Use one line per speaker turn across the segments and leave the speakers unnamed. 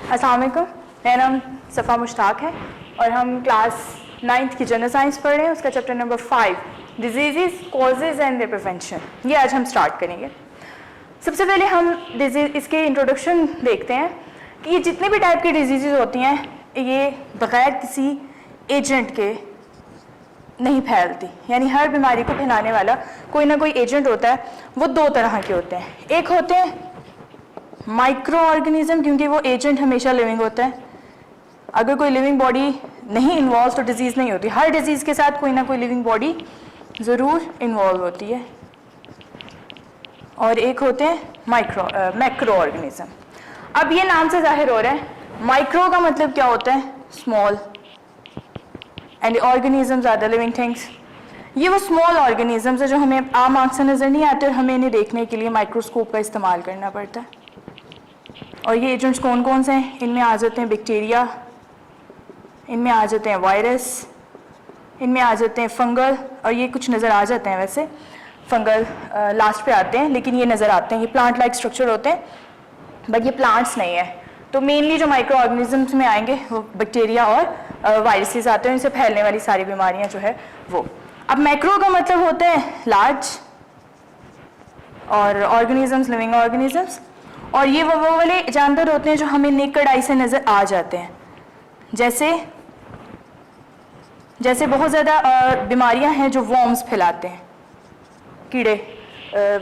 अस्सलाम वालेकुम, मेरा नाम सफ़ा मुश्ताक है और हम क्लास 9th की जनरल साइंस पढ़ रहे हैं। उसका chapter number 5 diseases, causes and their prevention, ये आज हम स्टार्ट करेंगे। सबसे पहले हम डिजीज़ इसके इंट्रोडक्शन देखते हैं कि ये जितने भी टाइप की डिजीज़ होती हैं ये बग़ैर किसी एजेंट के नहीं फैलती, यानी हर बीमारी को फैलाने वाला कोई ना कोई एजेंट होता है। वो दो तरह के होते हैं, एक होते हैं माइक्रो ऑर्गेनिज्म, क्योंकि वो एजेंट हमेशा लिविंग होता है। अगर कोई लिविंग बॉडी नहीं इन्वॉल्व तो डिजीज़ नहीं होती। हर डिजीज़ के साथ कोई ना कोई लिविंग बॉडी ज़रूर इन्वॉल्व होती है। और एक होते हैं मैक्रो ऑर्गेनिज्म। अब ये नाम से जाहिर हो रहा है, माइक्रो का मतलब क्या होता है? Small, and organisms are the living things. ये वो स्मॉल ऑर्गेनिजम्स है जो हमें आम आँख से नज़र नहीं आते और हमें इन्हें देखने के लिए माइक्रोस्कोप का इस्तेमाल करना पड़ता है। और ये एजेंट्स कौन कौन से हैं? इनमें आ जाते हैं बैक्टीरिया, इनमें आ जाते हैं वायरस, इनमें आ जाते हैं फंगल, और ये कुछ नज़र आ जाते हैं, वैसे फंगल लास्ट पे आते हैं, लेकिन ये नज़र आते हैं। ये प्लांट लाइक स्ट्रक्चर होते हैं बट ये प्लांट्स नहीं है। तो मेनली जो माइक्रो ऑर्गेनिजम्स में आएंगे वो बैक्टीरिया और वायरसेस आते हैं, इनसे फैलने वाली सारी बीमारियां जो है वो। अब मैक्रो का मतलब होता है लार्ज, और ऑर्गेनिजम्स लिविंग ऑर्गेनिजम्स, और ये वो वाले जानवर होते हैं जो हमें नेकेड आई से नज़र आ जाते हैं। जैसे बहुत ज़्यादा बीमारियां हैं जो वॉर्म्स फैलाते हैं, कीड़े,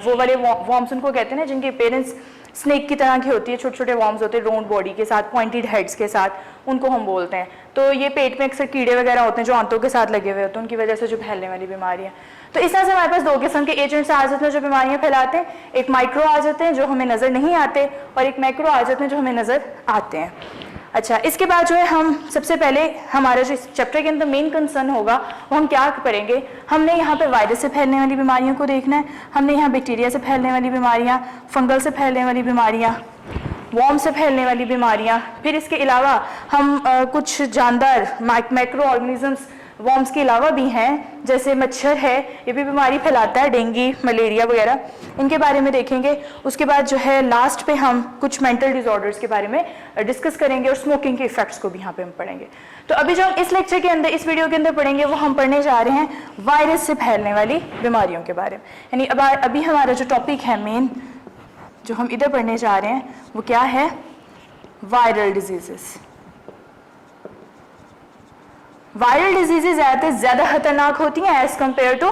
वो वाले वॉर्म्स उनको कहते हैं ना जिनके पेरेंट्स स्नेक की तरह की होती है, छोटे छोटे वॉर्म्स होते हैं राउंड बॉडी के साथ, पॉइंटेड हेड्स के साथ, उनको हम बोलते हैं। तो ये पेट में अक्सर कीड़े वगैरह होते हैं जो आंतों के साथ लगे हुए होते हैं, उनकी वजह से जो फैलने वाली बीमारियां। तो इस तरह से हमारे पास दो किस्म के एजेंट्स आ जाते हैं जो बीमारियां फैलाते हैं। एक माइक्रो आ जाते हैं जो हमें नज़र नहीं आते, और एक मैक्रो आ जाते हैं जो हमें नज़र आते हैं। अच्छा, इसके बाद जो है हम सबसे पहले हमारा जो इस चैप्टर के अंदर मेन कंसर्न होगा वो हम क्या करेंगे, हमने यहाँ पे वायरस से फैलने वाली बीमारियों को देखना है, हमने यहाँ बैक्टीरिया से फैलने वाली बीमारियाँ, फंगल से फैलने वाली बीमारियाँ, वॉर्म से फैलने वाली बीमारियाँ, फिर इसके अलावा हम कुछ जानदार मैक्रो ऑर्गेनिजम्स वॉर्म्स के अलावा भी हैं, जैसे मच्छर है, ये भी बीमारी फैलाता है, डेंगू, मलेरिया वगैरह, इनके बारे में देखेंगे। उसके बाद जो है लास्ट पे हम कुछ मेंटल डिसऑर्डर्स के बारे में डिस्कस करेंगे, और स्मोकिंग के इफेक्ट्स को भी यहाँ पे हम पढ़ेंगे। तो अभी जो हम इस लेक्चर के अंदर, इस वीडियो के अंदर पढ़ेंगे, वो हम पढ़ने जा रहे हैं वायरस से फैलने वाली बीमारियों के बारे में। यानी अभी हमारा जो टॉपिक है मेन, जो हम इधर पढ़ने जा रहे हैं, वो क्या है? Viral diseases. वायरल डिजीजेज ज़्यादा खतरनाक होती हैं as compared to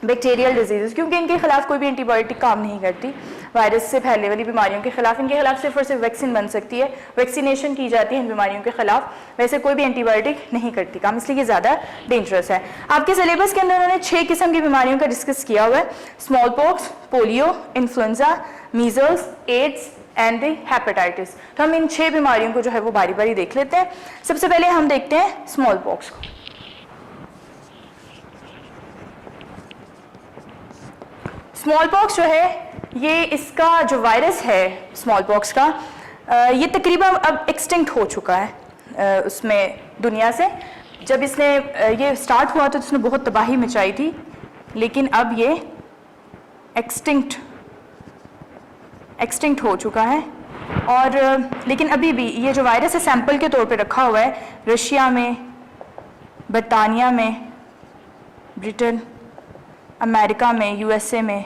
bacterial diseases, क्योंकि इनके खिलाफ कोई भी एंटीबायोटिक काम नहीं करती। वायरस से फैलने वाली बीमारियों के खिलाफ, इनके खिलाफ सिर्फ और सिर्फ वैक्सीन बन सकती है, वैक्सीनेशन की जाती है इन बीमारियों के खिलाफ, वैसे कोई भी एंटीबायोटिक नहीं करती काम, इसलिए ये ज़्यादा डेंजरस है। आपके सिलेबस के अंदर उन्होंने 6 किस्म की बीमारियों का डिस्कस किया हुआ है: smallpox, polio, influenza, measles, AIDS and hepatitis. तो हम इन 6 बीमारियों को जो है वो बारी बारी देख लेते हैं। सबसे पहले हम देखते हैं स्मॉल पॉक्स को। स्मॉल पॉक्स जो है, ये इसका जो वायरस है स्मॉल पॉक्स का, ये तकरीबन अब एक्सटिंक्ट हो चुका है उसमें दुनिया से। जब इसने ये स्टार्ट हुआ तो इसने बहुत तबाही मचाई थी, लेकिन अब ये एक्सटिंक्ट हो चुका है। और लेकिन अभी भी ये जो वायरस है सैंपल के तौर पे रखा हुआ है रशिया में, बरतानिया में, ब्रिटेन, अमेरिका में, यूएसए में।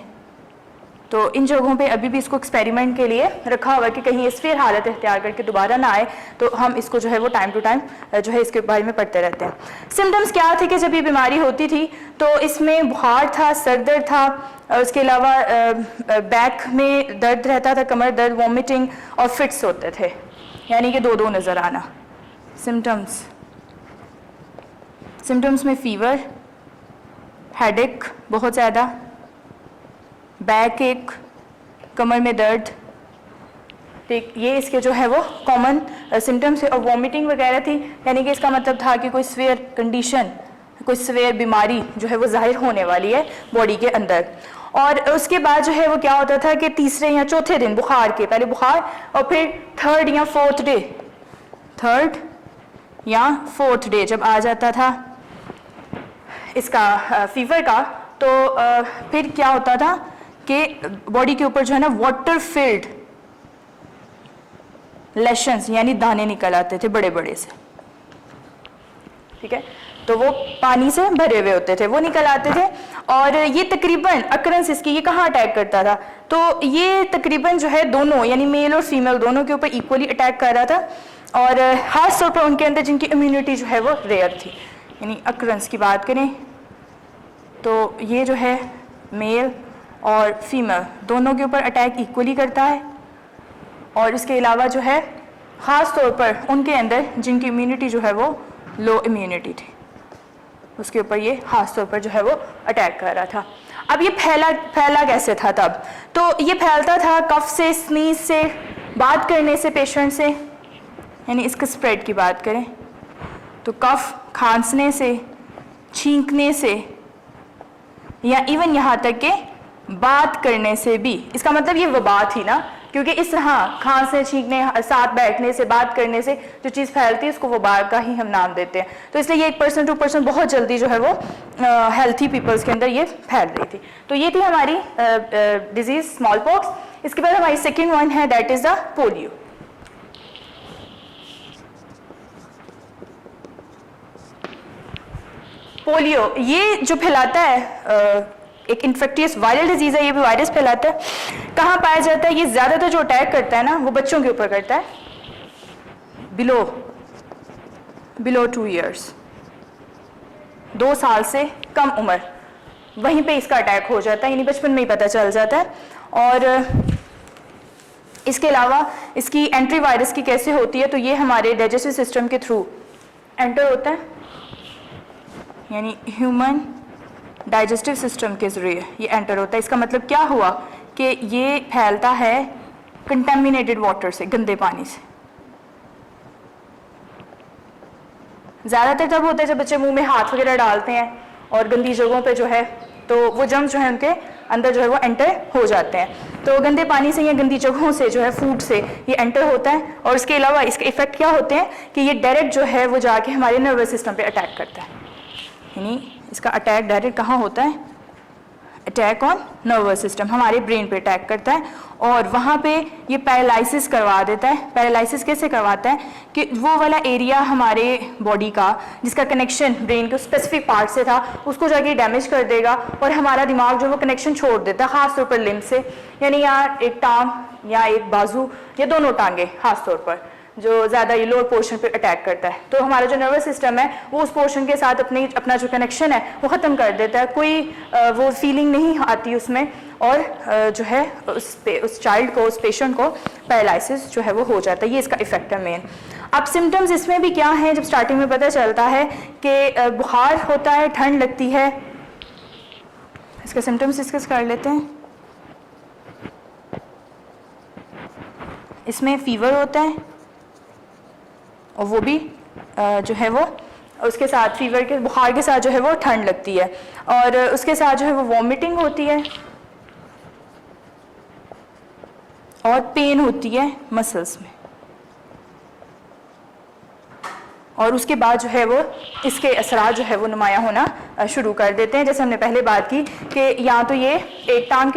तो इन जगहों पे अभी भी इसको एक्सपेरिमेंट के लिए रखा हुआ है कि कहीं इस फिर हालत इख्तियार करके दोबारा ना आए, तो हम इसको जो है वो टाइम टू टाइम जो है इसके बारे में पढ़ते रहते हैं। सिम्टम्स क्या थे कि जब ये बीमारी होती थी तो इसमें बुखार था, सर दर्द था, उसके अलावा बैक में दर्द रहता था, कमर दर्द, वॉमिटिंग, और फिट्स होते थे, यानी कि दो नज़र आना। सिम्टम्स में फीवर, हेडेक बहुत ज़्यादा, बैक एक, कमर में दर्द, ठीक, ये इसके जो है वो कॉमन सिम्टम्स है। और वॉमिटिंग वगैरह थी, यानी कि इसका मतलब था कि कोई सीवियर कंडीशन, कोई सीवियर बीमारी जो है वो जाहिर होने वाली है बॉडी के अंदर। और उसके बाद जो है वो क्या होता था कि तीसरे या चौथे दिन बुखार के, पहले बुखार और फिर थर्ड या फोर्थ डे जब आ जाता था इसका फीवर का, तो फिर क्या होता था कि बॉडी के ऊपर जो है ना वाटर फिल्ड लेशंस यानी दाने निकल आते थे बड़े बड़े से, ठीक है, तो वो पानी से भरे हुए होते थे, वो निकल आते थे। और ये तकरीबन अकरेंस इसकी ये कहाँ अटैक करता था, तो ये तकरीबन जो है दोनों यानी मेल और फीमेल दोनों के ऊपर इक्वली अटैक कर रहा था, और खास तौर पर उनके अंदर जिनकी इम्यूनिटी जो है वो रेयर थी। यानी अकरेंस की बात करें तो ये जो है मेल और फीमेल दोनों के ऊपर अटैक इक्वली करता है, और इसके अलावा जो है ख़ास तौर पर उनके अंदर जिनकी इम्यूनिटी जो है वो लो इम्यूनिटी थी, उसके ऊपर ये ख़ास तौर पर जो है वो अटैक कर रहा था। अब ये फैला कैसे था तब, तो ये फैलता था कफ से, स्नीज से, बात करने से पेशेंट से, यानी इसके स्प्रेड की बात करें तो कफ, खांसने से, छींकने से, या इवन यहाँ तक कि बात करने से भी। इसका मतलब ये वबा थी ना, क्योंकि इस तरह खांसने, छींकने, साथ बैठने से, बात करने से जो चीज़ फैलती है उसको वबा का ही हम नाम देते हैं। तो इसलिए ये 1% 2% बहुत जल्दी जो है वो हेल्थी पीपल्स के अंदर ये फैल रही थी। तो ये थी हमारी डिजीज़ स्मॉल पॉक्स। इसके बाद हमारी सेकेंड वन है that is the polio. Polio ये जो फैलाता है एक इन्फेक्टियस वायरल डिजीज़ है, ये भी वायरस फैलाता है। कहाँ पाया जाता है, ये ज़्यादातर जो अटैक करता है ना वो बच्चों के ऊपर करता है, बिलो 2 ईयर्स, 2 साल से कम उम्र, वहीं पे इसका अटैक हो जाता है, यानी बचपन में ही पता चल जाता है। और इसके अलावा इसकी एंट्री वायरस की कैसे होती है, तो ये हमारे डाइजेस्टिव सिस्टम के थ्रू एंटर होता है, यानी ह्यूमन डाइजेस्टिव सिस्टम के ज़रिए ये एंटर होता है। इसका मतलब क्या हुआ कि ये फैलता है कंटेमिनेटेड वाटर से, गंदे पानी से। ज़्यादातर तब होता है जब बच्चे मुंह में हाथ वगैरह डालते हैं और गंदी जगहों पे जो है तो वो जर्म्स जो है उनके अंदर जो है वो एंटर हो जाते हैं। तो गंदे पानी से या गंदी जगहों से जो है फूड से ये एंटर होता है। और इसके अलावा इसके इफेक्ट क्या होते हैं कि ये डायरेक्ट जो है वो जाके हमारे नर्वस सिस्टम पे अटैक करता है, यानी इसका अटैक डायरेक्ट कहाँ होता है, अटैक ऑन नर्वस सिस्टम, हमारे ब्रेन पे अटैक करता है और वहाँ पे ये पैरालिसिस करवा देता है। पैरालिसिस कैसे करवाता है कि वो वाला एरिया हमारे बॉडी का जिसका कनेक्शन ब्रेन के स्पेसिफिक पार्ट से था उसको जाके डैमेज कर देगा और हमारा दिमाग जो वो कनेक्शन छोड़ देता है, ख़ास तौर पर लिम्ब से, यानी यहाँ एक टांग या एक बाजू या दोनों टांगे ख़ास तौर पर जो ज़्यादा ये लोअर पोर्शन पे अटैक करता है। तो हमारा जो नर्वस सिस्टम है वो उस पोर्शन के साथ अपना जो कनेक्शन है वो ख़त्म कर देता है, कोई वो फीलिंग नहीं आती उसमें, और जो है उस चाइल्ड को, उस पेशेंट को पैरालिसिस जो है वो हो जाता है। ये इसका इफेक्ट है मेन। अब सिम्टम्स इसमें भी क्या हैं, जब स्टार्टिंग में पता चलता है कि बुखार होता है, ठंड लगती है, इसके सिम्टम्स डिस्कस कर लेते हैं। इसमें फीवर होता है और वो भी जो है वो उसके साथ फीवर के बुखार के साथ जो है वो ठंड लगती है और उसके साथ जो है वो वॉमिटिंग होती है और पेन होती है मसल्स में, और उसके बाद जो है वो इसके असरात जो है वो नुमायाँ होना शुरू कर देते हैं। जैसे हमने पहले बात की कि या तो ये एक टांग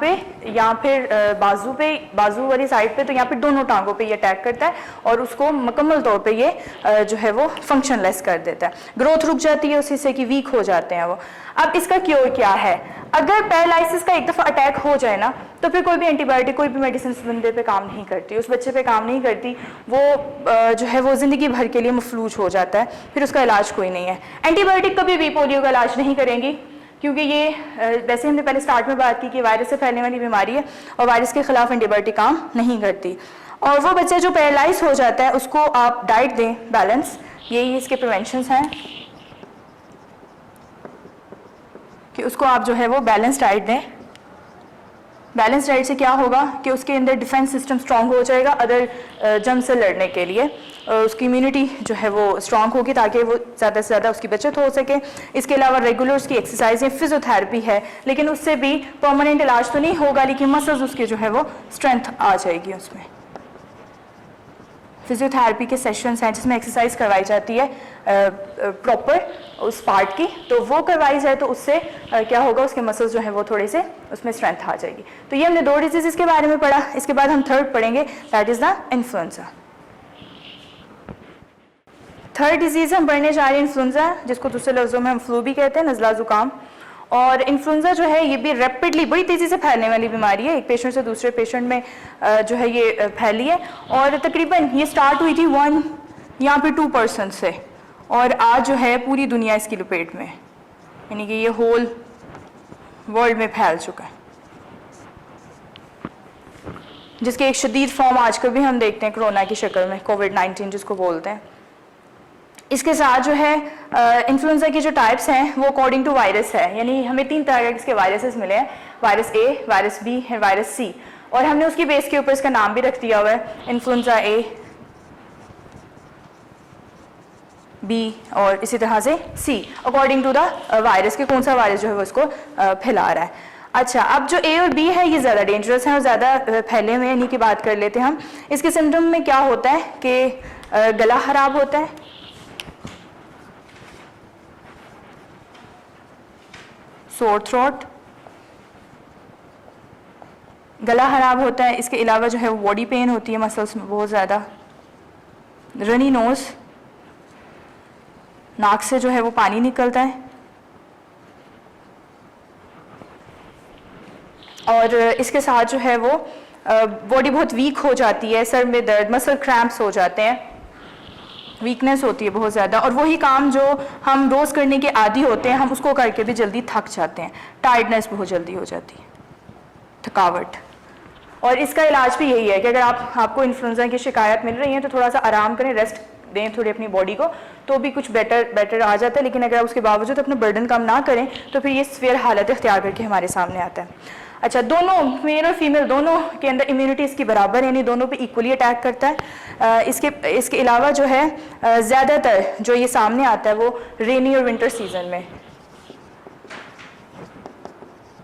पे या फिर बाजू वाली साइड पे, तो यहाँ पे दोनों टांगों पे ये अटैक करता है और उसको मुकम्मल तौर पे ये जो है वो फंक्शनलेस कर देता है, ग्रोथ रुक जाती है उस हिस्से की, वीक हो जाते हैं वो। अब इसका क्योर क्या है, अगर पैरालिसिस का एक दफ़ा अटैक हो जाए ना तो फिर कोई भी एंटीबायोटिक, कोई भी मेडिसिन उस बंदे पे काम नहीं करती, उस बच्चे पे काम नहीं करती, वो जो है वो ज़िंदगी भर के लिए मफलूज हो जाता है, फिर उसका इलाज कोई नहीं है। एंटीबायोटिक कभी भी पोलियो का इलाज नहीं करेंगी क्योंकि ये वैसे हमने पहले स्टार्ट में बात की कि वायरस से फैलने वाली बीमारी है और वायरस के खिलाफ एंटीबायोटिक काम नहीं करती। और वो बच्चा जो पैरालाइज हो जाता है उसको आप डाइट दें बैलेंस, यही इसके प्रिवेंशंस हैं कि उसको आप जो है वो बैलेंस डाइट दें। बैलेंस डाइट से क्या होगा कि उसके अंदर डिफेंस सिस्टम स्ट्रांग हो जाएगा अदर जर्म से लड़ने के लिए, उसकी इम्यूनिटी जो है वो स्ट्रांग होगी ताकि वो ज़्यादा से ज़्यादा उसकी बचत हो सके। इसके अलावा रेगुलर उसकी एक्सरसाइज है, फिजियोथेरेपी है, लेकिन उससे भी परमानेंट इलाज तो नहीं होगा, लेकिन मसल्स उसके जो है वो स्ट्रेंथ आ जाएगी उसमें। फिजियोथेरेपी के सेशंस हैं जिसमें एक्सरसाइज करवाई जाती है प्रॉपर उस पार्ट की, तो वो करवाई जाए तो उससे क्या होगा, उसके मसल्स जो हैं वो थोड़े से उसमें स्ट्रेंथ आ जाएगी। तो ये हमने 2 डिजीज़ के बारे में पढ़ा। इसके बाद हम थर्ड पढ़ेंगे, that is the influenza. Third disease हम पढ़ने जा रहे हैं इन्फ्लुएंजा, जिसको दूसरे लफ्ज़ों में हम फ्लू भी कहते हैं, नज़ला ज़ुकाम। और इन्फ्लुएंजा जो है ये भी रैपिडली बड़ी तेज़ी से फैलने वाली बीमारी है, एक पेशेंट से दूसरे पेशेंट में जो है ये फैली है। और तकरीबन ये स्टार्ट हुई थी 1 यहाँ पे 2% से, और आज जो है पूरी दुनिया इसकी लपेट में, यानी कि ये होल वर्ल्ड में फैल चुका है, जिसके एक शदीद फॉर्म आजकल भी हम देखते हैं कोरोना की शक्ल में, कोविड-19 जिसको बोलते हैं। इसके साथ जो है इन्फ्लुएंजा की जो टाइप्स हैं वो अकॉर्डिंग टू वायरस है, यानी हमें 3 तरह के इसके वायरसेस मिले हैं, वायरस ए, वायरस बी और वायरस सी, और हमने उसकी बेस के ऊपर इसका नाम भी रख दिया हुआ है, इन्फ्लुएंजा ए, बी और इसी तरह से सी, अकॉर्डिंग टू द वायरस के कौन सा वायरस जो है वो इसको फैला रहा है। अच्छा, अब जो ए और बी है ये ज़्यादा डेंजरस हैं और ज़्यादा फैले हुए हैं, इन्हीं की बात कर लेते हैं हम। इसके सिम्टम में क्या होता है कि गला खराब होता है, सोर थ्रोट, गला खराब होता है, इसके अलावा जो है वो बॉडी पेन होती है मसल्स में बहुत ज़्यादा, रनी नोज, नाक से जो है वो पानी निकलता है, और इसके साथ जो है वो बॉडी बहुत वीक हो जाती है, सर में दर्द, मसल क्रैम्प्स हो जाते हैं, वीकनेस होती है बहुत ज़्यादा, और वही काम जो हम रोज़ करने के आदी होते हैं हम उसको करके भी जल्दी थक जाते हैं, टायर्डनेस बहुत जल्दी हो जाती है, थकावट। और इसका इलाज भी यही है कि अगर आपको इन्फ्लुएंजा की शिकायत मिल रही है तो थोड़ा सा आराम करें, रेस्ट दें थोड़ी अपनी बॉडी को, तो भी कुछ बेटर आ जाता है। लेकिन अगर उसके बावजूद अपना बर्डन कम ना करें तो फिर ये सिवियर हालत इख्तियार करके हमारे सामने आता है। अच्छा, दोनों मेल और फीमेल दोनों के अंदर इम्यूनिटी इसकी बराबर, यानी दोनों पे इक्वली अटैक करता है। इसके अलावा जो है ज़्यादातर जो ये सामने आता है वो रेनी और विंटर सीजन में,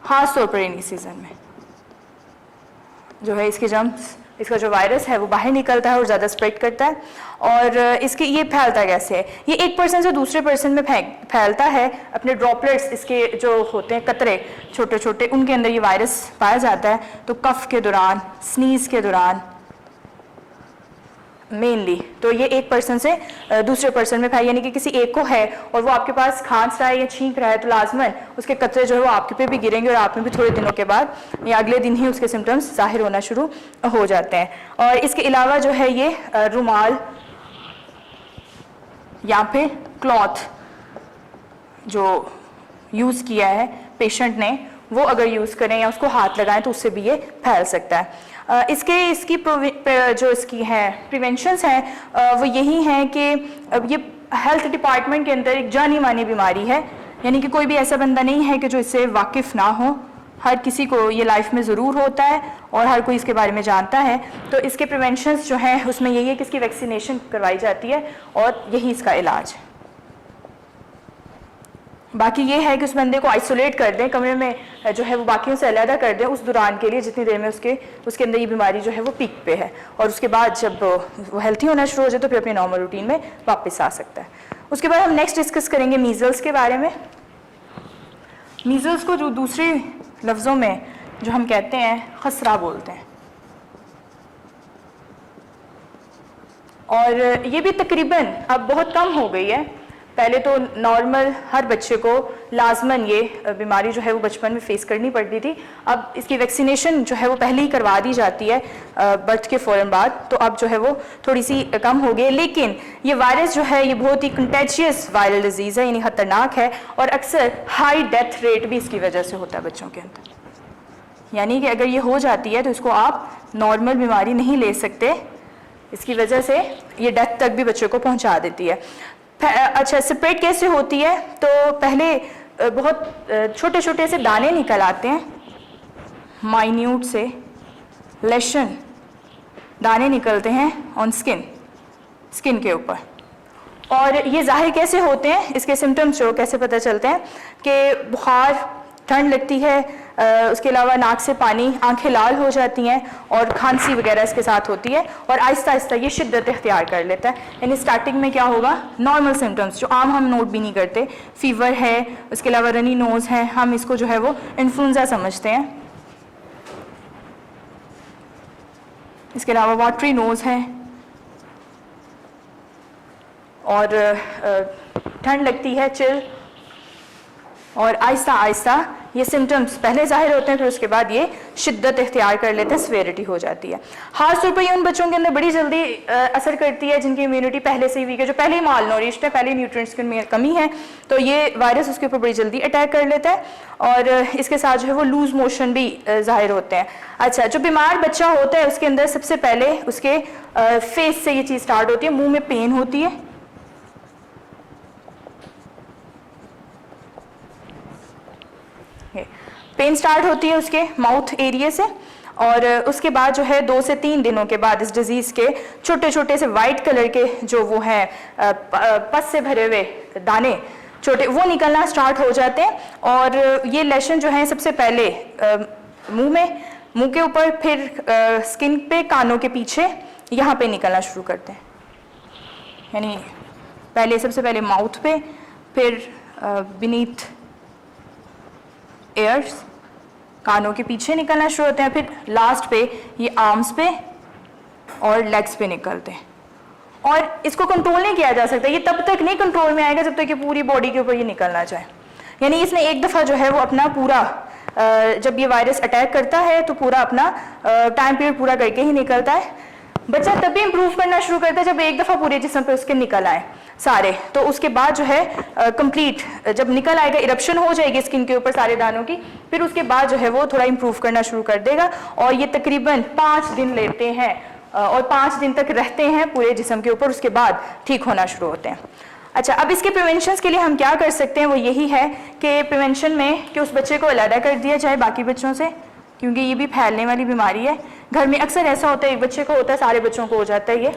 खास तौर पर रेनी सीजन में जो है इसके जर्म्स, इसका जो वायरस है वो बाहर निकलता है और ज़्यादा स्प्रेड करता है। और इसके ये फैलता कैसे है, ये एक पर्सन से दूसरे पर्सन में फैलता है, अपने ड्रॉपलेट्स इसके जो होते हैं कतरे छोटे छोटे, उनके अंदर ये वायरस पाया जाता है। तो कफ के दौरान, स्नीज़ के दौरान मेनली, तो ये एक पर्सन से दूसरे पर्सन में फैल, यानी कि किसी एक को है और वो आपके पास खांस रहा है या छींक रहा है तो लाजमन उसके कतरे जो है वो आपके पे भी गिरेंगे और आप में भी थोड़े दिनों के बाद या अगले दिन ही उसके सिम्टम्स जाहिर होना शुरू हो जाते हैं। और इसके अलावा जो है ये रुमाल या फिर क्लॉथ जो यूज़ किया है पेशेंट ने वो अगर यूज़ करें या उसको हाथ लगाएं तो उससे भी ये फैल सकता है। इसकी जो इसकी है प्रिवेंशंस हैं वो यही हैं कि ये हेल्थ डिपार्टमेंट के अंदर एक जानी मानी बीमारी है, यानी कि कोई भी ऐसा बंदा नहीं है कि जो इससे वाकिफ़ ना हो, हर किसी को ये लाइफ में ज़रूर होता है और हर कोई इसके बारे में जानता है। तो इसके प्रिवेंशंस जो हैं उसमें यही है कि इसकी वैक्सीनेशन करवाई जाती है और यही इसका इलाज है। बाकी ये है कि उस बंदे को आइसोलेट कर दें, कमरे में जो है वो बाकियों से अलहदा कर दें उस दौरान के लिए जितनी देर में उसके अंदर ये बीमारी जो है वो पीक पे है, और उसके बाद जब वो हेल्थी होना शुरू हो जाए तो फिर अपने नॉर्मल रूटीन में वापस आ सकता है। उसके बाद हम नेक्स्ट डिस्कस करेंगे मीज़ल्स के बारे में। मीज़ल्स को जो दूसरे लफ्ज़ों में जो हम कहते हैं खसरा बोलते हैं, और ये भी तकरीबन अब बहुत कम हो गई है। पहले तो नॉर्मल हर बच्चे को लाजमन ये बीमारी जो है वो बचपन में फेस करनी पड़ती थी, अब इसकी वैक्सीनेशन जो है वो पहले ही करवा दी जाती है बर्थ के फ़ौरन बाद, तो अब जो है वो थोड़ी सी कम हो गई। लेकिन ये वायरस जो है ये बहुत ही कंटेजियस वायरल डिजीज़ है, यानी ख़तरनाक है, और अक्सर हाई डेथ रेट भी इसकी वजह से होता है बच्चों के अंदर, यानी कि अगर ये हो जाती है तो इसको आप नॉर्मल बीमारी नहीं ले सकते, इसकी वजह से ये डेथ तक भी बच्चों को पहुँचा देती है। अच्छा, स्प्रेड कैसे होती है, तो पहले बहुत छोटे छोटे से दाने निकल आते हैं, माइन्यूट से लेशन दाने निकलते हैं ऑन स्किन के ऊपर। और ये जाहिर कैसे होते हैं, इसके सिम्टम्स जो कैसे पता चलते हैं कि बुखार ठंड लगती है, उसके अलावा नाक से पानी, आंखें लाल हो जाती हैं और खांसी वगैरह इसके साथ होती है और आहिस्ता आहिस्ता ये शिद्दत इख्तियार कर लेता है। यानी स्टार्टिंग में क्या होगा, नॉर्मल सिम्टम्स जो आम हम नोट भी नहीं करते, फीवर है, उसके अलावा रनी नोज़ है, हम इसको जो है वो इन्फ्लुएंजा समझते हैं। इसके अलावा वाटरी नोज़ है और ठंड लगती है, चिल, और आहिस्ता आहिस्ता ये सिम्टम्स पहले जाहिर होते हैं, फिर उसके बाद ये शिद्दत इख्तियार कर लेते हैं, सीवियरिटी हो जाती है। खास तौर पर ये उन बच्चों के अंदर बड़ी जल्दी असर करती है जिनकी इम्यूनिटी पहले से ही वीक है, जो पहले ही माल नोरिश्ड है, पहले न्यूट्रिएंट्स की कमी है, तो ये वायरस उसके ऊपर बड़ी जल्दी अटैक कर लेता है और इसके साथ जो है वो लूज मोशन भी जाहिर होते हैं। अच्छा, जो बीमार बच्चा होता है उसके अंदर सबसे पहले उसके फेस से ये चीज़ स्टार्ट होती है, मुँह में पेन होती है, पेन स्टार्ट होती है उसके माउथ एरिया से और उसके बाद जो है 2 से 3 दिनों के बाद इस डिजीज़ के छोटे छोटे से वाइट कलर के जो वो हैं पस से भरे हुए दाने छोटे, वो निकलना स्टार्ट हो जाते हैं और ये लेशन जो है सबसे पहले मुंह के ऊपर, फिर स्किन पे, कानों के पीछे, यहाँ पे निकलना शुरू करते हैं। यानी सबसे पहले माउथ पे, फिर बीनीथ एयर्स, कानों के पीछे निकलना शुरू होते हैं, फिर लास्ट पे ये आर्म्स पे और लेग्स पे निकलते हैं। और इसको कंट्रोल नहीं किया जा सकता, ये तब तक नहीं कंट्रोल में आएगा जब तक कि पूरी बॉडी के ऊपर ये निकलना चाहे। यानी इसने एक दफ़ा जो है वो अपना पूरा जब ये वायरस अटैक करता है तो पूरा अपना टाइम पीरियड पूरा करके ही निकलता है। बच्चा तभी इंप्रूव करना शुरू करता है जब एक दफ़ा पूरे जिस्म पे उसके निकल आए सारे, तो उसके बाद जो है कंप्लीट जब निकल आएगा, इरप्शन हो जाएगी स्किन के ऊपर सारे दानों की, फिर उसके बाद जो है वो थोड़ा इंप्रूव करना शुरू कर देगा और ये तकरीबन 5 दिन लेते हैं और 5 दिन तक रहते हैं पूरे जिस्म के ऊपर, उसके बाद ठीक होना शुरू होते हैं। अच्छा, अब इसके प्रिवेंशन के लिए हम क्या कर सकते हैं, वो यही है कि प्रिवेंशन में कि उस बच्चे को अलग कर दिया जाए बाकी बच्चों से, क्योंकि ये भी फैलने वाली बीमारी है। घर में अक्सर ऐसा होता है, एक बच्चे को होता है, सारे बच्चों को हो जाता है, ये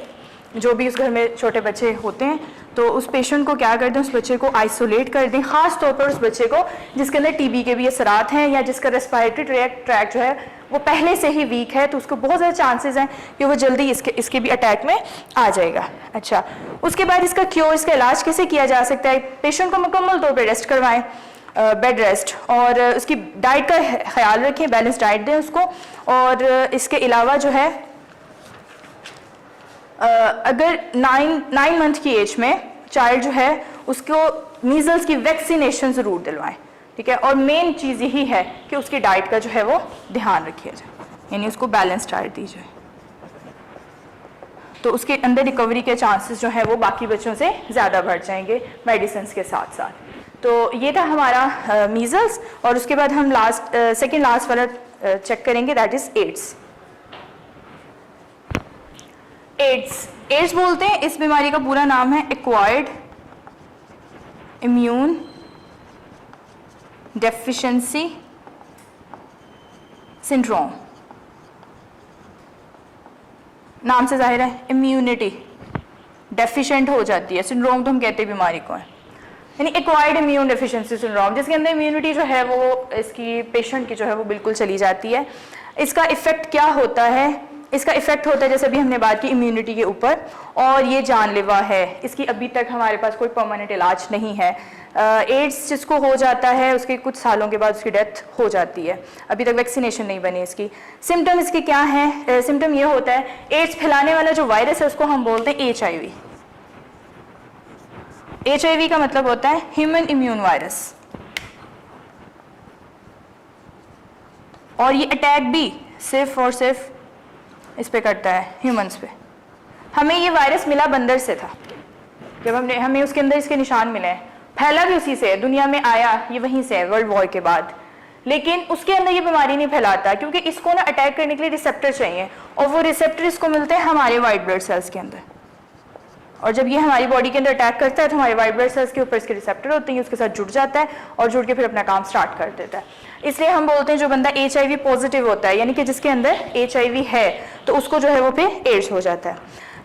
जो भी उस घर में छोटे बच्चे होते हैं, तो उस पेशेंट को क्या कर दें, उस बच्चे को आइसोलेट कर दें, ख़ास तौर पर उस बच्चे को जिसके अंदर टीबी के भी असरात हैं या जिसका रेस्पिरेटरी ट्रैक जो है वो पहले से ही वीक है, तो उसको बहुत ज़्यादा चांसेस हैं कि वो जल्दी इसके भी अटैक में आ जाएगा। अच्छा, उसके बाद इसका क्योर, इसका इलाज कैसे किया जा सकता है, पेशेंट को मुकम्मल तौर पर रेस्ट करवाएं, बेड रेस्ट, और उसकी डाइट का ख्याल रखें, बैलेंस डाइट दें उसको। और इसके अलावा जो है अगर 9 मंथ की एज में चाइल्ड जो है उसको मीजल्स की वैक्सीनेशन ज़रूर दिलवाएं, ठीक है। और मेन चीज़ यही है कि उसकी डाइट का जो है वो ध्यान रखिए जाए, यानी उसको बैलेंस डाइट दी जाए, तो उसके अंदर रिकवरी के चांसेस जो है वो बाकी बच्चों से ज़्यादा बढ़ जाएंगे मेडिसिन के साथ साथ। तो ये था हमारा मीजल्स, और उसके बाद हम सेकेंड लास्ट वाला चेक करेंगे, दैट इज़ एड्स बोलते हैं। इस बीमारी का पूरा नाम है एक्वायर्ड इम्यून डेफिशिएंसी सिंड्रोम। नाम से जाहिर है इम्यूनिटी डेफिशिएंट हो जाती है, सिंड्रोम तो हम कहते हैं बीमारी को है, यानी एक्वायर्ड इम्यून डेफिशिएंसी सिंड्रोम, जिसके अंदर इम्यूनिटी जो है वो इसकी पेशेंट की जो है वो बिल्कुल चली जाती है। इसका इफेक्ट क्या होता है, इसका इफेक्ट होता है जैसे अभी हमने बात की इम्यूनिटी के ऊपर, और ये जानलेवा है, इसकी अभी तक हमारे पास कोई परमानेंट इलाज नहीं है। एड्स जिसको हो जाता है उसके कुछ सालों के बाद उसकी डेथ हो जाती है, अभी तक वैक्सीनेशन नहीं बनी इसकी। सिम्टम इसके क्या हैं, सिम्टम ये होता है, एड्स फैलाने वाला जो वायरस है उसको हम बोलते हैं HIV। HIV का मतलब होता है ह्यूमन इम्यून वायरस, और ये अटैक भी सिर्फ और सिर्फ इस पे करता है, ह्यूमंस पे। हमें ये वायरस मिला बंदर से था, जब हमें उसके अंदर इसके निशान मिले हैं, फैला भी उसी से, दुनिया में आया ये वहीं से, वर्ल्ड वॉर के बाद। लेकिन उसके अंदर ये बीमारी नहीं फैलाता, क्योंकि इसको ना अटैक करने के लिए रिसेप्टर चाहिए, और वो रिसेप्टर इसको मिलते हैं हमारे वाइट ब्लड सेल्स के अंदर। और जब ये हमारी बॉडी के अंदर अटैक करता है तो हमारे वाइट ब्लड सेल्स के ऊपर इसके रिसेप्टर होते हैं, उसके साथ जुड़ जाता है और जुड़ के फिर अपना काम स्टार्ट कर देता है। इसलिए हम बोलते हैं जो बंदा HIV पॉजिटिव होता है, यानी कि जिसके अंदर HIV है, तो उसको जो है वो फिर एड्स हो जाता है।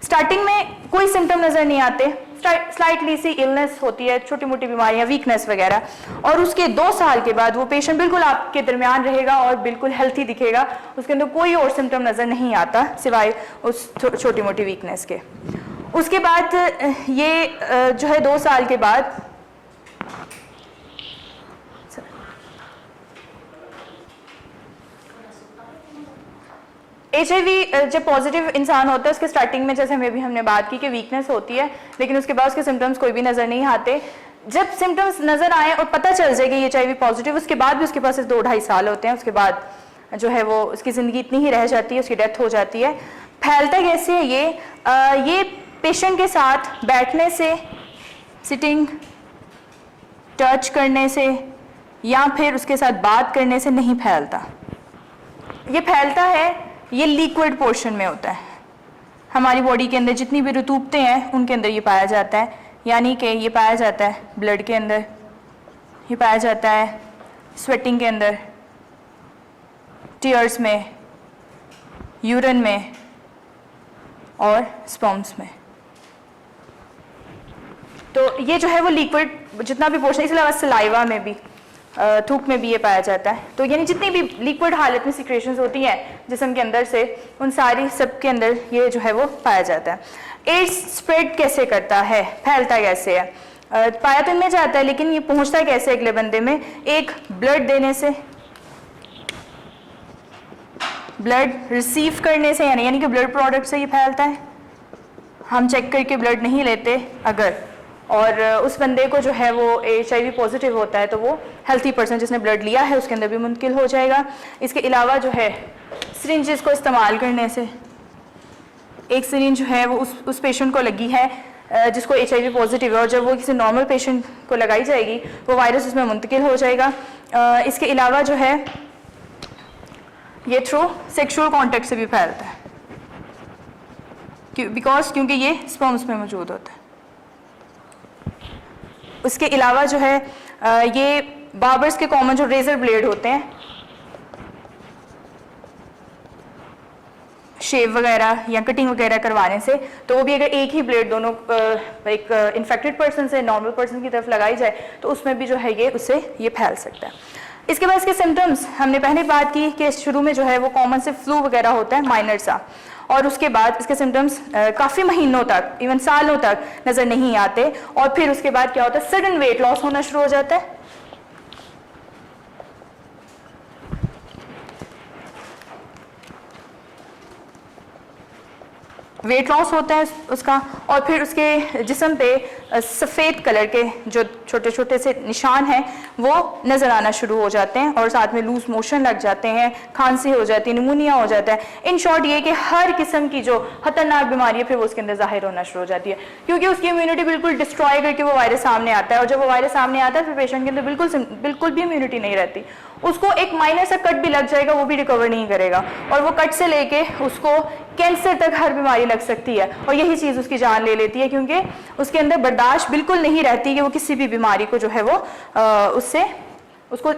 स्टार्टिंग में कोई सिम्टम नज़र नहीं आते, स्लाइटली सी इलनेस होती है, छोटी मोटी बीमारियां, वीकनेस वगैरह, और उसके 2 साल के बाद वो पेशेंट बिल्कुल आपके दरमियान रहेगा और बिल्कुल हेल्थी दिखेगा, उसके अंदर कोई और सिम्टम नज़र नहीं आता सिवाय उस छोटी मोटी वीकनेस के। उसके बाद ये जो है 2 साल के बाद HIV जब पॉजिटिव इंसान होता है उसके स्टार्टिंग में, जैसे हमें भी हमने बात की कि वीकनेस होती है, लेकिन उसके बाद उसके सिम्टम्स कोई भी नज़र नहीं आते। जब सिम्टम्स नज़र आए और पता चल जाए कि ये HIV पॉजिटिव, उसके बाद भी उसके पास 2-2.5 साल होते हैं, उसके बाद जो है वो उसकी ज़िंदगी इतनी ही रह जाती है, उसकी डेथ हो जाती है। फैलता कैसे है ये पेशेंट के साथ बैठने से, सिटिंग, टच करने से या फिर उसके साथ बात करने से नहीं फैलता। ये फैलता है, ये लिक्विड पोर्शन में होता है। हमारी बॉडी के अंदर जितनी भी रतूबतें हैं उनके अंदर ये पाया जाता है, यानी कि ये पाया जाता है ब्लड के अंदर, ये पाया जाता है स्वेटिंग के अंदर, टीयर्स में, यूरिन में और स्पर्म्स में। तो ये जो है वो लिक्विड जितना भी पोर्शन, इसके अलावा सलाइवा में भी, थूक में भी ये पाया जाता है। तो यानी जितनी भी लिक्विड हालत में सिक्रेशंस होती हैं जिस्म के अंदर से, उन सारी सब के अंदर ये जो है वो पाया जाता है। एड्स स्प्रेड कैसे करता है, फैलता कैसे है? पाया तो इनमें जाता है, लेकिन ये पहुंचता कैसे अगले बंदे में? एक, ब्लड देने से, ब्लड रिसीव करने से, यानी कि ब्लड प्रोडक्ट से ये फैलता है। हम चेक करके ब्लड नहीं लेते अगर, और उस बंदे को जो है वो HIV पॉजिटिव होता है, तो वो हेल्थी पर्सन जिसने ब्लड लिया है उसके अंदर भी मुंतकिल हो जाएगा। इसके अलावा जो है सिरिंजेस को इस्तेमाल करने से, एक सिरिंज जो है वो उस पेशेंट को लगी है जिसको HIV पॉजिटिव है, और जब वो किसी नॉर्मल पेशेंट को लगाई जाएगी वो वायरस उसमें मुंतकिल हो जाएगा। इसके अलावा जो है ये थ्रू सेक्शुअल कॉन्टेक्ट से भी फैलता है, क्योंकि ये स्पर्म्स में मौजूद होता है। उसके अलावा जो है ये बार्बर्स के कॉमन जो रेजर ब्लेड होते हैं, शेव वगैरह या कटिंग वगैरह करवाने से, तो वो भी अगर एक ही ब्लेड दोनों एक इन्फेक्टेड पर्सन से नॉर्मल पर्सन की तरफ लगाई जाए तो उसमें भी जो है ये उससे ये फैल सकता है। इसके बाद इसके सिम्टम्स, हमने पहले बात की कि शुरू में जो है वो कॉमन से फ्लू वगैरह होता है, माइनर सा, और उसके बाद इसके सिम्टम्स काफ़ी महीनों तक, इवन सालों तक नज़र नहीं आते, और फिर उसके बाद क्या होता है, सडन वेट लॉस होना शुरू हो जाता है। वेट लॉस होता है उसका, और फिर उसके जिस्म पे सफ़ेद कलर के जो छोटे छोटे से निशान हैं वो नज़र आना शुरू हो जाते हैं, और साथ में लूज मोशन लग जाते हैं, खांसी हो जाती है, निमोनिया हो जाता है। इन शॉर्ट ये कि हर किस्म की जो खतरनाक बीमारी है फिर वो उसके अंदर जाहिर होना शुरू हो जाती है, क्योंकि उसकी इम्यूनिटी बिल्कुल डिस्ट्रॉय करके वो वायरस सामने आता है, और जब वो वायरस सामने आता है फिर पेशेंट के अंदर बिल्कुल भी इम्यूनिटी नहीं रहती। उसको एक माइनर सा कट भी लग जाएगा वो भी रिकवर नहीं करेगा, और वो कट से लेके उसको कैंसर तक हर बीमारी लग सकती है, और यही चीज़ उसकी जान ले लेती है, क्योंकि उसके अंदर बर्दाश्त बिल्कुल नहीं रहती कि वो किसी भी बीमारी को जो है वो उसको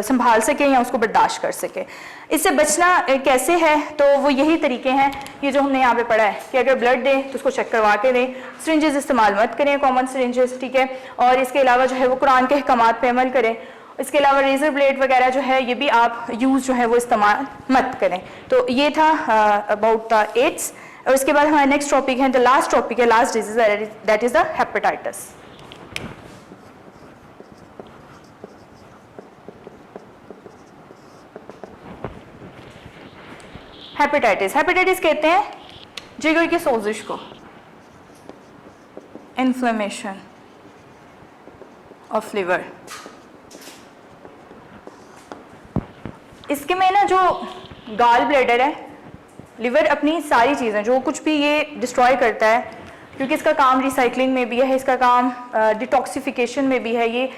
संभाल सके या उसको बर्दाश्त कर सके। इससे बचना कैसे है, तो वो यही तरीके हैं, ये जो हमने यहाँ पे पढ़ा है कि अगर ब्लड दें तो उसको चेक करवा के दें, सिरिंजेस इस्तेमाल मत करें, कॉमन सिरिंजेस, ठीक है, और इसके अलावा जो है वो कुरान के अहकामात पे अमल करें। इसके अलावा रेजर ब्लेड वगैरह जो है ये भी आप यूज़ जो है वो इस्तेमाल मत करें। तो ये था अबाउट द एड्स। और इसके बाद हमारा नेक्स्ट टॉपिक है, द लास्ट टॉपिक है, last disease, that is the hepatitis. Hepatitis कहते हैं जिगर की सोजिश को, इन्फ्लेमेशन ऑफ लिवर। इसके में ना जो गाल ब्लैडर है, लिवर अपनी सारी चीज़ें जो कुछ भी ये डिस्ट्रॉय करता है, क्योंकि इसका काम रिसाइकलिंग में भी है, इसका काम डिटॉक्सिफिकेशन में भी है, ये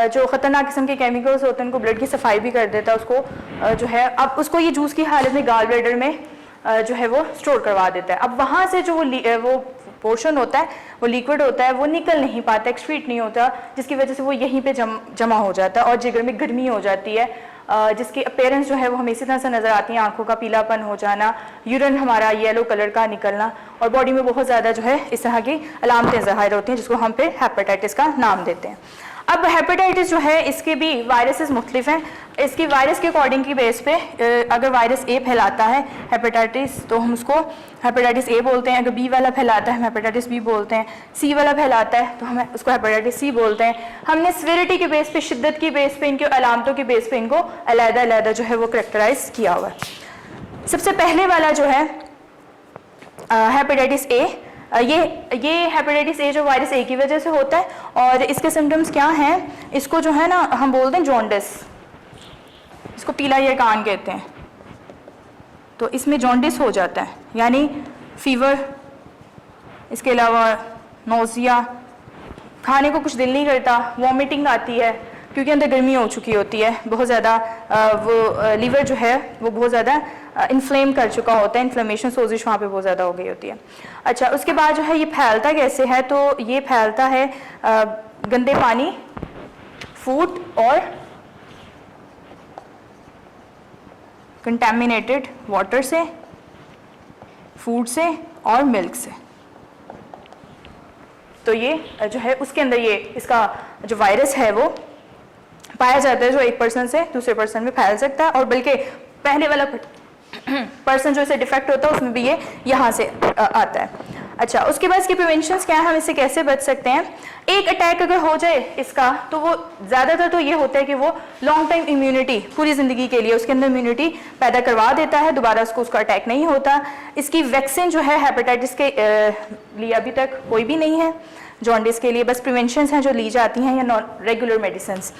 जो ख़तरनाक किस्म के केमिकल्स होते हैं उनको ब्लड की सफाई भी कर देता है, उसको जो है अब उसको ये जूस की हालत में गाल ब्लैडर में जो है वो स्टोर करवा देता है। अब वहाँ से जो वो पोर्शन होता है, वो लिक्विड होता है, वो निकल नहीं पाता, एक्सक्रीट नहीं होता, जिसकी वजह से वो यहीं पे जमा हो जाता है और जिगर में गर्मी हो जाती है जिसकी अपीयरेंस जो है वो हमें इसी तरह से नज़र आती है, आंखों का पीलापन हो जाना, यूरिन हमारा येलो कलर का निकलना, और बॉडी में बहुत ज़्यादा जो है इस तरह की अलामतें ज़ाहिर होती हैं, जिसको हम फिर हेपेटाइटिस का नाम देते हैं। अब हेपेटाइटिस जो है इसके भी वायरसेस मुख्तलिफ हैं। इसकी वायरस के अकॉर्डिंग की बेस पे अगर वायरस ए फैलाता है हेपेटाइटिस तो हम उसको हेपेटाइटिस ए बोलते हैं, अगर बी वाला फैलाता है हम हेपेटाइटिस बी बोलते हैं, सी वाला फैलाता है तो हम उसको हेपेटाइटिस सी बोलते हैं। हमने सिविरिटी के बेस पे, शिद्दत की बेस पे, इनके अलामतों की बेस पे इनको अलग-अलग जो है वो करेक्टराइज किया हुआ है। सबसे पहले वाला जो है हेपेटाइटिस ए, ये हेपेटाइटिस ए जो वायरस ए की वजह से होता है, और इसके सिम्टम्स क्या हैं, इसको जो है ना हम बोलते हैं जॉन्डिस, इसको पीला या कान कहते हैं। तो इसमें जॉन्डिस हो जाता है, यानी फीवर, इसके अलावा नोजिया, खाने को कुछ दिल नहीं करता, वॉमिटिंग आती है क्योंकि अंदर गर्मी हो चुकी होती है, बहुत ज़्यादा वो लीवर जो है वो बहुत ज़्यादा इन्फ्लेम कर चुका होता है, इन्फ्लेमेशन सोजिश वहाँ पे बहुत ज़्यादा हो गई होती है। अच्छा, उसके बाद जो है ये फैलता कैसे है, तो ये फैलता है गंदे पानी, फूड और कंटेमिनेटेड वाटर से, फूड से और मिल्क से। तो ये जो है उसके अंदर ये इसका जो वायरस है वो पाया जाता है, जो एक पर्सन से दूसरे पर्सन में फैल सकता है, और बल्कि पहले वाला पर्सन जो इसे डिफेक्ट होता है उसमें भी ये यहाँ से आता है। अच्छा, उसके बाद इसकी प्रिवेंशंस क्या है, हम इससे कैसे बच सकते हैं। एक अटैक अगर हो जाए इसका तो वो ज़्यादातर तो ये होता है कि वो लॉन्ग टाइम इम्यूनिटी, पूरी ज़िंदगी के लिए उसके अंदर इम्यूनिटी पैदा करवा देता है, दोबारा उसका अटैक नहीं होता। इसकी वैक्सीन जो है हेपेटाइटिस के लिए अभी तक कोई भी नहीं है, जॉन्डिस के लिए बस प्रिवेंशंस हैं जो ली जाती हैं या नॉन रेगुलर मेडिसिन्स।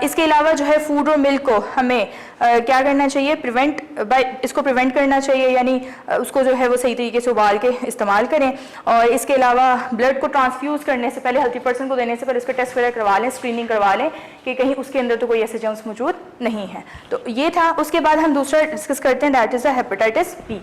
इसके अलावा जो है फूड और मिल्क को हमें क्या करना चाहिए, इसको प्रिवेंट करना चाहिए, यानी उसको जो है वो सही तरीके से उबाल के इस्तेमाल करें। और इसके अलावा ब्लड को ट्रांसफ्यूज़ करने से पहले, हेल्थी पर्सन को देने से पहले उसका टेस्ट वगैरह करवा लें, स्क्रीनिंग करवा लें कि कहीं उसके अंदर तो कोई ऐसे जर्म्स मौजूद नहीं है। तो ये था। उसके बाद हम दूसरा डिस्कस करते हैं, that is the hepatitis B.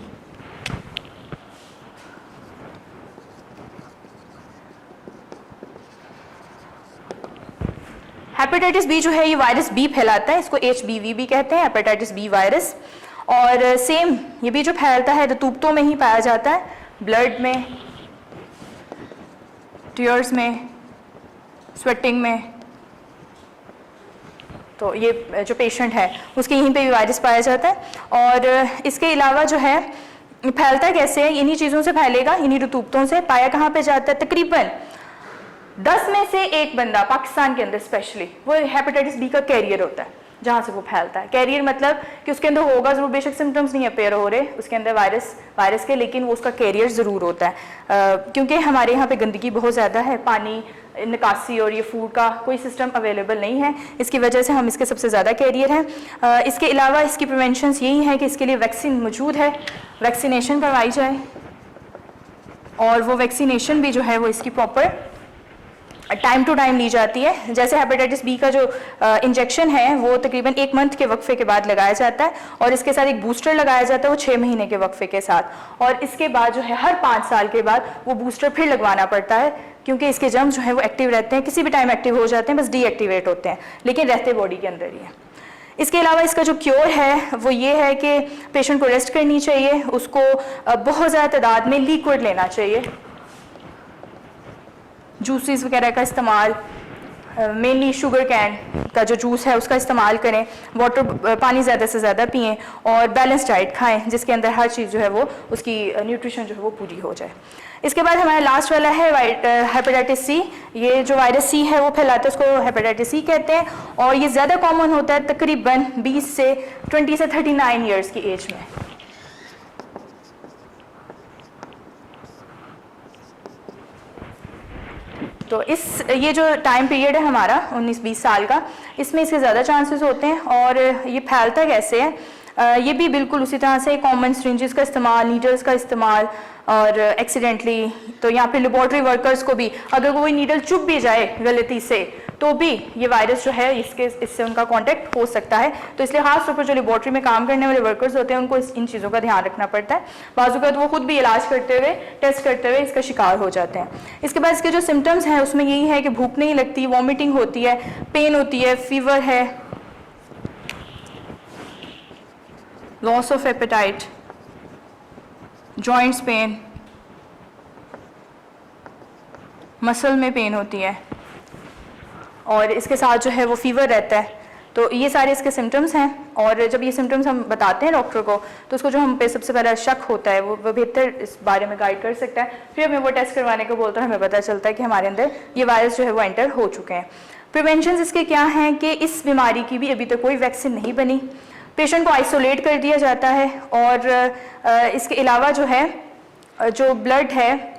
Hepatitis B जो है ये वायरस बी फैलाता है, इसको HBV भी कहते हैं, हेपेटाइटिस बी वायरस। और सेम ये भी जो फैलता है रतूबतों में ही पाया जाता है, ब्लड में, टीयर्स में, स्वेटिंग में। तो ये जो पेशेंट है उसके यहीं पे भी वायरस पाया जाता है। और इसके अलावा जो है फैलता कैसे है, इन्हीं चीज़ों से फैलेगा, इन्हीं रतूबतों से। पाया कहाँ पे जाता है, तकरीबन 10 में से एक बंदा पाकिस्तान के अंदर स्पेशली वो हेपेटाइटिस बी का कैरियर होता है, जहाँ से वो फैलता है। कैरियर मतलब कि उसके अंदर होगा ज़रूर, बेशक सिम्टम्स नहीं अपेयर हो रहे उसके अंदर वायरस के, लेकिन वो उसका कैरियर ज़रूर होता है। क्योंकि हमारे यहाँ पे गंदगी बहुत ज़्यादा है, पानी निकासी और ये फूड का कोई सिस्टम अवेलेबल नहीं है, इसकी वजह से हम इसके सबसे ज़्यादा कैरियर हैं। इसके अलावा इसकी प्रिवेंशंस यही है कि इसके लिए वैक्सीन मौजूद है, वैक्सीनेशन करवाई जाए, और वो वैक्सीनेशन भी जो है वो इसकी प्रॉपर टाइम टू टाइम ली जाती है। जैसे हेपेटाइटिस बी का जो इंजेक्शन है वो तकरीबन 1 मंथ के वक्फे के बाद लगाया जाता है, और इसके साथ एक बूस्टर लगाया जाता है वो 6 महीने के वक्फे के साथ, और इसके बाद जो है हर 5 साल के बाद वो बूस्टर फिर लगवाना पड़ता है, क्योंकि इसके जर्म्स जो है वो एक्टिव रहते हैं, किसी भी टाइम एक्टिव हो जाते हैं, बस डीएक्टिवेट होते हैं, लेकिन रहते बॉडी के अंदर ही है। इसके अलावा इसका जो क्योर है वो ये है कि पेशेंट को रेस्ट करनी चाहिए, उसको बहुत ज़्यादा तादाद में लिक्विड लेना चाहिए, जूसेस वगैरह का इस्तेमाल, मेनली शुगर कैन का जो जूस है उसका इस्तेमाल करें, पानी ज़्यादा से ज़्यादा पिएं, और बैलेंस डाइट खाएं जिसके अंदर हर चीज़ जो है वो उसकी न्यूट्रिशन जो है वो पूरी हो जाए। इसके बाद हमारा लास्ट वाला है हेपेटाइटिस सी। ये जो वायरस सी है वो फैलाता है, उसको हेपेटाइटिस सी कहते हैं, और ये ज़्यादा कॉमन होता है तकरीबन 20 से 39 ईयर्स की एज में। तो ये जो टाइम पीरियड है हमारा 19-20 साल का, इसमें इसके ज़्यादा चांसेस होते हैं। और ये फैलता कैसे है, ये भी बिल्कुल उसी तरह से कॉमन सिरिंजेस का इस्तेमाल, नीडल्स का इस्तेमाल, और एक्सीडेंटली तो यहाँ पे लेबॉर्ट्री वर्कर्स को भी अगर कोई नीडल चुभ भी जाए गलती से तो भी ये वायरस जो है इससे उनका कांटेक्ट हो सकता है। तो इसलिए खास तौर पर जो लेबॉर्ट्री में काम करने वाले वर्कर्स होते हैं उनको इन चीज़ों का ध्यान रखना पड़ता है। बाजू का तो वो खुद भी इलाज करते हुए, टेस्ट करते हुए इसका शिकार हो जाते हैं। इसके बाद इसके जो सिम्टम्स हैं उसमें यही है कि भूख नहीं लगती, वॉमिटिंग होती है, पेन होती है, फीवर है, loss of appetite, joints pain, muscle में पेन होती है, और इसके साथ जो है वो फीवर रहता है। तो ये सारे इसके सिम्टम्स हैं, और जब ये सिम्टम्स हम बताते हैं डॉक्टर को, तो उसको जो हम पे सबसे पहला शक होता है वो बेहतर इस बारे में गाइड कर सकता है। फिर हमें वो टेस्ट करवाने को बोलता है, हमें पता चलता है कि हमारे अंदर ये वायरस जो है वो एंटर हो चुके हैं। प्रिवेंशन इसके क्या हैं कि इस बीमारी की भी अभी तक कोई वैक्सीन नहीं बनी, पेशेंट को आइसोलेट कर दिया जाता है, और इसके अलावा जो है जो ब्लड है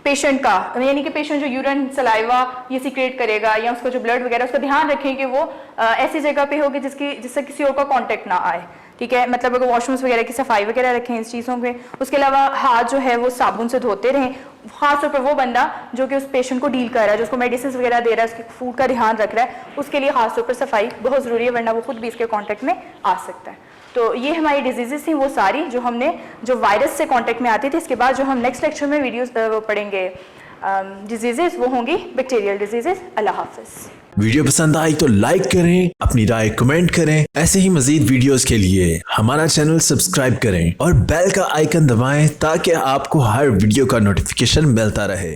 पेशेंट का, यानी कि पेशेंट जो यूरिन सलाइवा ये सीक्रेट करेगा या उसका जो ब्लड वगैरह, उसका ध्यान रखें कि वो ऐसी जगह पे होगी जिससे किसी और का कांटेक्ट ना आए, ठीक है। मतलब अगर वॉशरूम्स वगैरह की सफाई वगैरह रखें इस चीज़ों पे। उसके अलावा हाथ जो है वो साबुन से धोते रहें, खासतौर पर वो बंदा जो कि उस पेशेंट को डील कर रहा है, जो उसको मेडिसिन वगैरह दे रहा है, उसके फूड का ध्यान रख रहा है, उसके लिए खासतौर पर सफाई बहुत ज़रूरी है, वरना वो खुद भी इसके कॉन्टेक्ट में आ सकता है। तो ये हमारी डिजीजेस थी वो सारी जो हमने जो वायरस से कांटेक्ट में आती थी। इसके बाद जो हम नेक्स्ट लेक्चर में वीडियोस पढ़ेंगे डिजीजेस, वो होंगी बैक्टीरियल डिजीजेस। अल्लाह हाफिज।
वीडियो पसंद आई तो लाइक करें, अपनी राय कमेंट करें। ऐसे ही मजीद वीडियोस के लिए हमारा चैनल सब्सक्राइब करें और बेल का आइकन दबाएं ताकि आपको हर वीडियो का नोटिफिकेशन मिलता रहे।